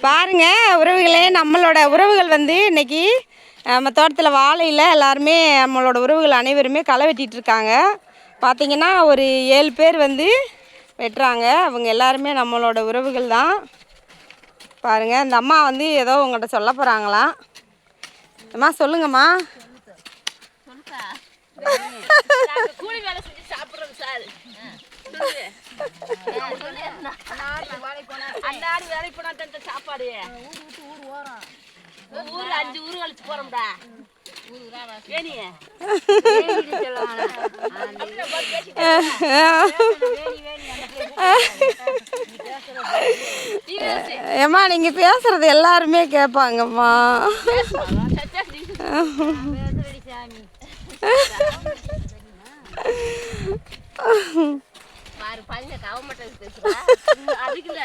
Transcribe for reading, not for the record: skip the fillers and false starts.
பாருங்க உறவுகளே, நம்மளோட உறவுகள் வந்து இன்னைக்கு நம்ம தோட்டத்தில் வாழையில் எல்லாருமே நம்மளோட உறவுகள் அனைவருமே களை வெட்டிகிட்டு இருக்காங்க. பார்த்திங்கன்னா ஒரு 7 பேர் வந்து வெட்டுறாங்க. அவங்க எல்லாருமே நம்மளோட உறவுகள் தான். பாருங்கள், இந்த அம்மா வந்து ஏதோ உங்கள்கிட்ட சொல்ல போகிறாங்களாம். அம்மா சொல்லுங்கம்மா. கூலி வேலை செஞ்சு சாப்பிட்றோம் சார். அன்னாடு வேலைக்கு போனா தான் சாப்பாடு. ஊர் 5 ஊர் கழிச்சு போறோம்டா. ஏம்மா நீங்க பேசுறது எல்லாருமே கேட்பாங்கம்மா. பாரு பையன் கவர்மெண்ட் பேசுறா. அதுக்குல